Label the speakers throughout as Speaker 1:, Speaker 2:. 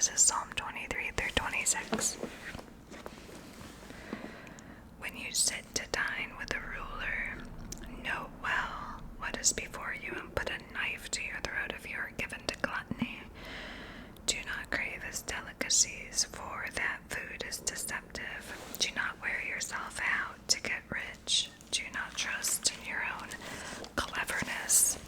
Speaker 1: This is Psalm 23 through 26. When you sit to dine with a ruler, know well what is before you and put a knife to your throat if you are given to gluttony. Do not crave his delicacies, for that food is deceptive. Do not wear yourself out to get rich. Do not trust in your own cleverness.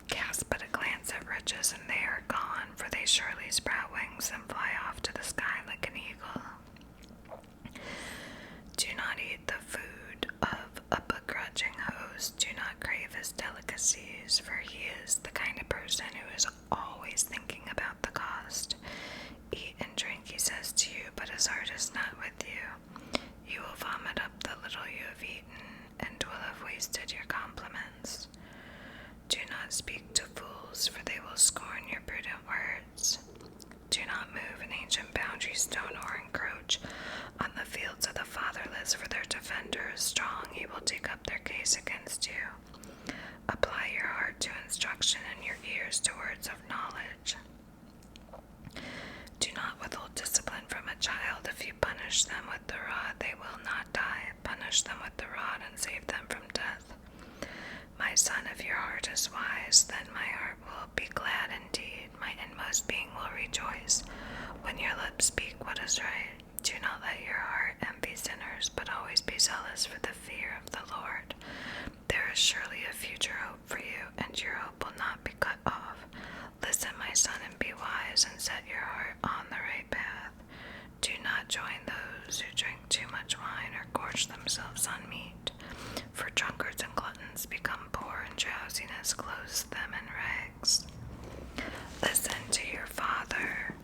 Speaker 1: Cast but a glance at riches, and they are gone, for they surely sprout wings and fly off to the sky like an eagle. Do not eat the food of a begrudging host. Do not crave his delicacies, for he is the kind of person who is always thinking about the cost. Eat and drink, he says to you, but his heart is not with you. You will vomit up the little you have eaten, and will have wasted your compliments. Do not speak to fools, for they will scorn your prudent words. Do not move an ancient boundary stone or encroach on the fields of the fatherless, for their defender is strong. He will take up their case against you. Apply your heart to instruction and your ears to words of knowledge. Do not withhold discipline from a child. If you punish them with the rod, they will not die. Punish them with the rod and save them from death. My son, if your heart is wise, then my heart will be glad indeed. My inmost being will rejoice when your lips speak what is right. Do not let your heart envy sinners, but always be zealous for the fear of the Lord. There is surely a future hope for you, and your hope will not be cut off. Listen, my son, and be wise, and set your heart on the right path. Do not join those who drink too much wine or gorge themselves on meat, for drunkards and gluttons become poor, and drowsiness clothes them in rags. Listen to your father,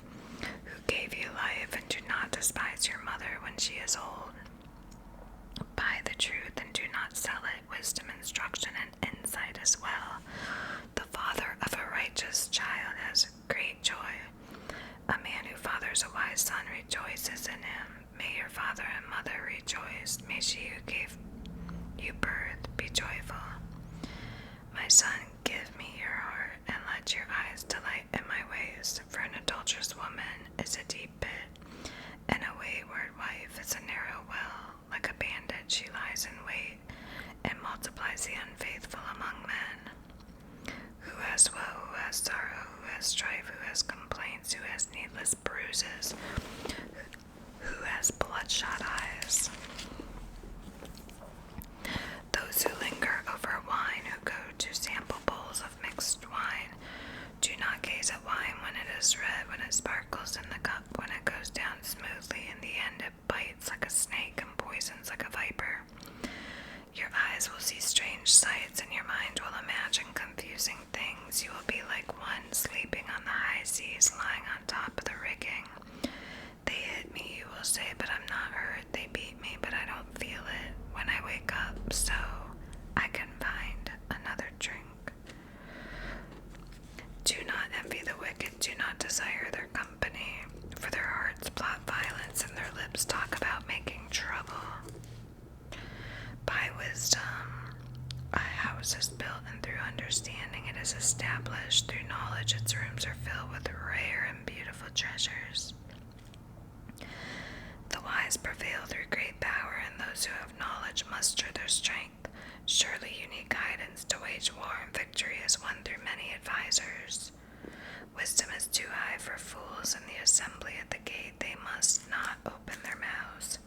Speaker 1: who gave you life, and do not despise your mother when she is old. Buy the truth and do not sell it, wisdom, instruction, and insight as well. The father of a righteous child has great joy. A man who fathers a wise son rejoices in him. May your father and mother rejoice. May she who gave you birth be joyful. My son, give me your heart, and let your eyes delight in my ways. For an adulterous woman is a deep pit, and a wayward wife is a narrow well. Like a bandit she lies in wait, and multiplies the unfaithful among men. Who has woe, who has sorrow, who has strife, who has complaints, who has needless bruises, who has bloodshot eyes? Those who linger over wine, who go to sample bowls of mixed wine. Do not gaze at wine when it is red, when it sparkles in the cup, when it goes down smoothly. In the end it bites like a snake and poisons like a viper. Your eyes will see strange sights, and your mind will imagine confusing things. You will be like one sleeping on the high seas, lying on top of the rigging. They hit me, you will say, but I'm not hurt. They beat me, but I don't feel it. When I wake up, so I can find another drink. Do not envy the wicked, do not desire their company, for their hearts plot violence, and their lips talk about making trouble. By wisdom, a house is built, and through understanding it is established. Through knowledge, its rooms are filled with rare and beautiful treasures. The wise prevail through great power, and those who have knowledge muster their strength. Surely you need guidance to wage war, and victory is won through many advisors. Wisdom is too high for fools, in the assembly at the gate they must not open their mouths.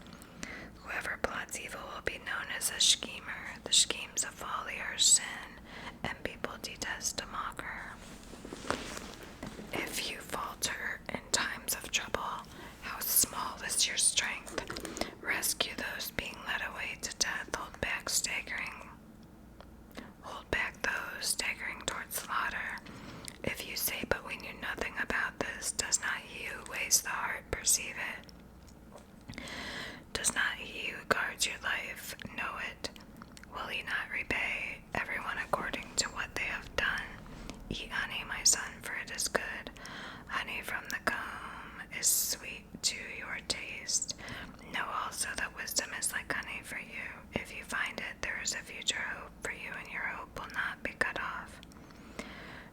Speaker 1: Whoever plots evil will be known as a schemer. The schemes of folly are sin, and people detest a mocker. If you falter in times of trouble, how small is your strength? Rescue those being led away to death. Hold back those staggering towards slaughter. If you say, but we knew nothing about this, does not he who weighs the heart perceive it? Does not he who guards your life know it? Will he not repay everyone according to what they have done? Eat honey, my son, for it is good. Honey from the comb is sweet to your taste. Know also that wisdom is like honey for you. If you find it, there is a future hope for you, and your hope will not be cut off.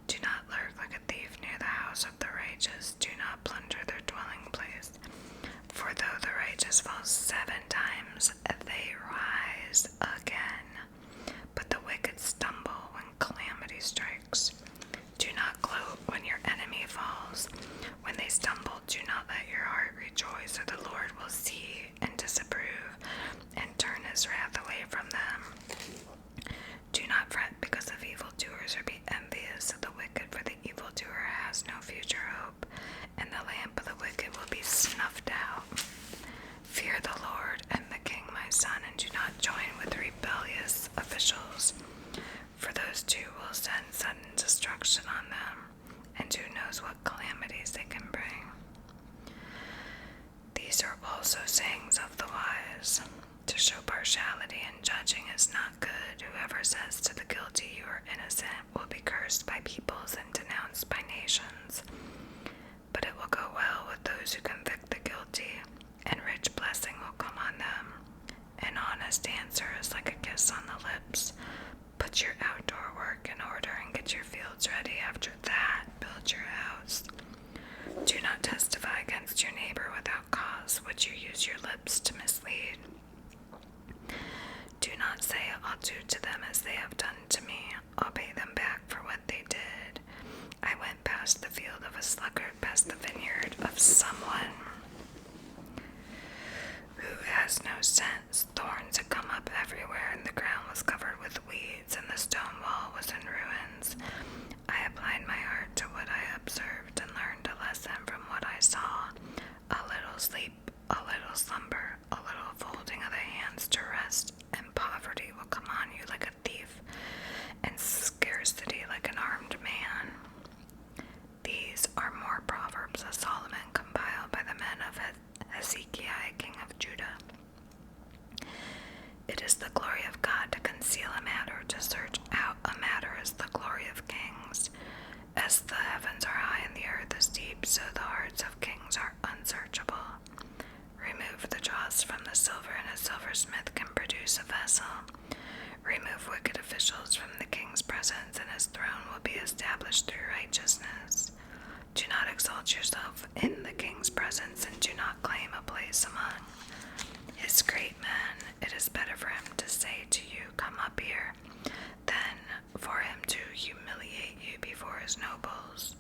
Speaker 1: Do not lurk like a thief near the house of the righteous. Do not plunder their do not let your heart rejoice, or the Lord will see and disapprove and turn his wrath away from them. Do not fret because of evildoers, or be envious of the wicked, for the evildoer has no future hope, and the lamp of the wicked will be snuffed out. Fear the Lord and the king, my son, and do not join with rebellious officials, for those two will send sudden destruction on them, and who knows what calamities they can bring. These are also sayings of the wise. To show partiality in judging is not good. Whoever says to the guilty, you are innocent, will be cursed by peoples and denounced by nations. But it will go well with those who convict the guilty, and rich blessing will come on them. An honest answer is like a kiss on the lips. Put your outdoor work in order and get your fields ready. After that, build your house. Do not testify against your neighbor without cause, which you use your lips to mislead. Do not say, I'll do to them as they have done to me. I'll pay them back for what they did. I went past the field of a sluggard, past the vineyard of someone who has no sense. Thorns had come up everywhere, and the ground was covered with weeds, and the stone wall was in ruins. I applied my heart to what I observed and learned a lesson from what I saw. A little sleep, a little slumber, a little folding of the hands to rest, and poverty will come on you like a thief, and scarcity like an armed man. These are more Proverbs of Solomon compiled by the men of Hezekiah, king of Judah. It is the glory of God to conceal a matter, to search out a matter is the glory of kings. As the heavens are high and the earth is deep, so the hearts of kings are unsearchable. Remove the dross from the silver, and a silversmith can produce a vessel. Remove wicked officials from the king's presence, and his throne will be established through righteousness. Do not exalt yourself in the king's presence, and do not claim a place among his great men. It is better for him to say to you, come up here, than for him to humiliate you before his nobles.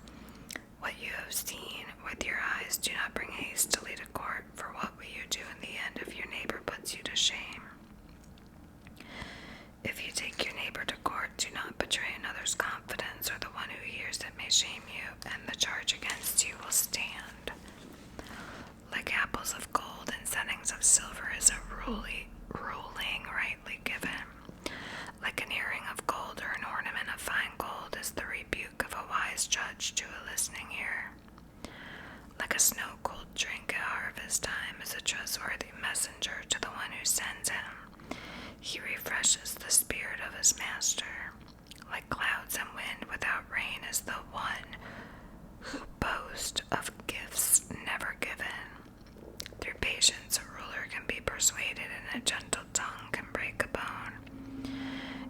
Speaker 1: What you have seen with your eyes, do not bring hastily to court, for what will you do in the end if your neighbor puts you to shame? If you take your neighbor to court, do not betray another's confidence, or the one who hears it may shame you, and the charge against you will stand. Like apples of gold and settings of silver is a ruling rightly given. Like an earring of gold or an ornament of fine gold is the rebuke of a wise judge to a listening ear. Like a snow-cooled drink at harvest time is a trustworthy messenger to the one who sends him. He refreshes the spirit of his master. Like clouds and wind without rain is the one who boasts of gifts never given. Through patience a ruler can be persuaded, and a gentle tongue can break a bone.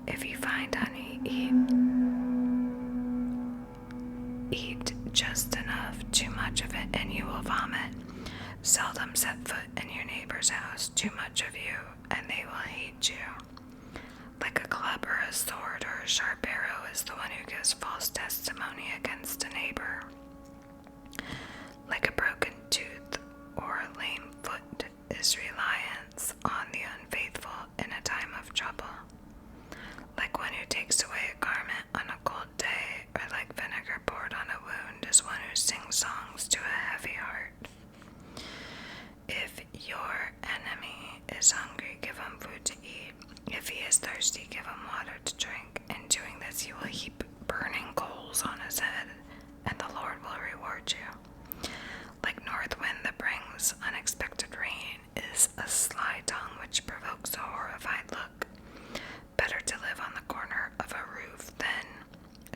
Speaker 1: If you find honey, eat just enough. Too much of it and you will vomit. Seldom set foot in your neighbor's house. Too much of you and they will hate you. Like a club or a sword or a sharp arrow is the one who gives false testimony against a neighbor. Like a broken tooth or a lame foot is reliance on the unfaithful in a time of trouble. Like one who takes away a garment on a cold day, or like vinegar poured on a wound is one who sings songs to a heavy heart. If your enemy is hungry, give him food to eat. If he is thirsty, give him water to drink. In doing this, you will heap burning coals on his head, and the Lord will reward you. Like north wind that brings unexpected rain is a sly tongue which provokes a horrified look. Better to live on the corner of a roof than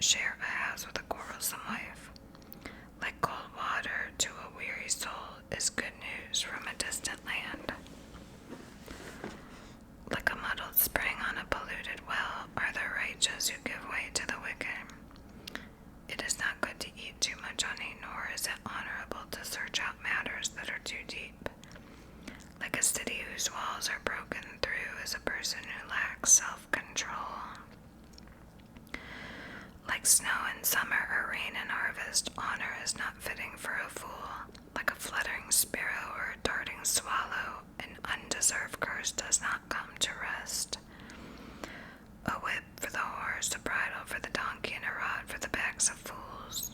Speaker 1: share a house with a quarrelsome wife. Like cold water to a weary soul is good news from a distant land. Like a muddled spring on a polluted well are the righteous who give way to the wicked. It is not good to eat too much honey, nor is it honorable to search out matters that are too deep. Like a city whose walls are broken through is a person who lacks self-control. Like snow in summer or rain in harvest, honor is not fitting for a fool. Like a swallow. An undeserved curse does not come to rest. A whip for the horse, a bridle for the donkey, and a rod for the backs of fools.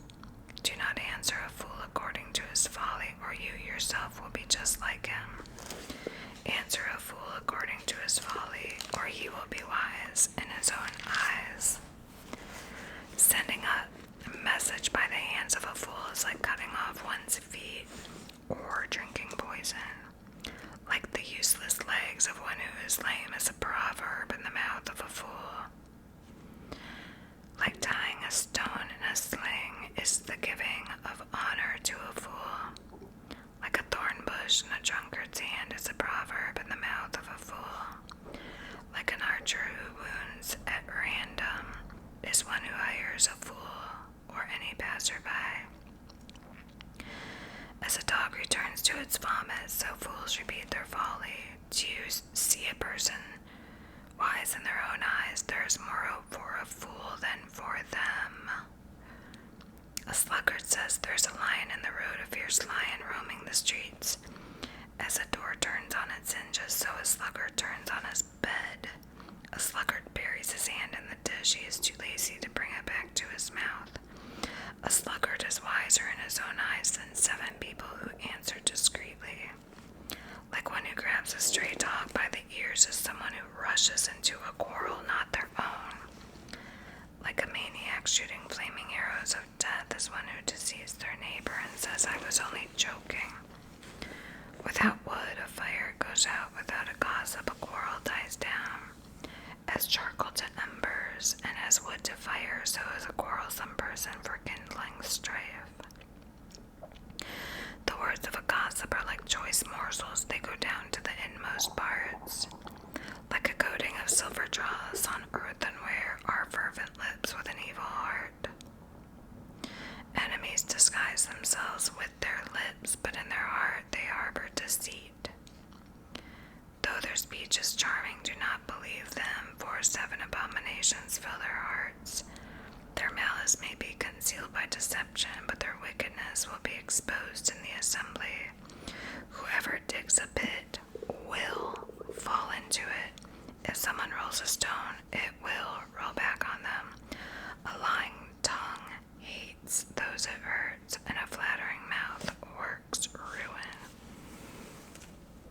Speaker 1: Do not answer a fool according to his folly, or you yourself will be just like him. Answer a fool according to his folly, or he will be wise in his own eyes. Sending a message by the hands of a fool is like cutting off one's feet or drinking poison. Like the useless legs of one who is lame is a proverb in the mouth of a fool. Like tying a stone in a sling is the giving of honor to a fool. Like a thorn bush in a drunkard's hand is a proverb in the mouth of a fool. Like an archer who wounds at random is one who hires a fool or any passerby. As a dog returns to its vomit, so fools repeat their folly. Do you see a person wise in their own eyes? There is more hope for a fool than for them. A sluggard says, "There's a lion in the road, a fierce lion roaming the streets." As a door turns on its hinges, so a sluggard turns on his bed. A sluggard buries his hand in the dish. He is too lazy to bring it back to his mouth. A sluggard is wiser in his own eyes than 7 people who answer discreetly. Like one who grabs a stray dog by the ears is someone who rushes into a quarrel not their own. Like a maniac shooting flaming arrows of death is one who deceives their neighbor and says, "I was only joking." Without wood, a fire goes out. Without a gossip, a quarrel dies down. As charcoal to embers, and as wood to fire, so is a quarrelsome person for kindling strife. The words of a gossip are like choice morsels, they go down to the inmost parts. Like a coating of silver dross on earthenware are fervent lips with an evil heart. Enemies disguise themselves with their lips, but in their heart they harbor deceit. Though their speech is charming, do not believe them, for 7 abominations fill their hearts. Their malice may be concealed by deception, but their wickedness will be exposed in the assembly. Whoever digs a pit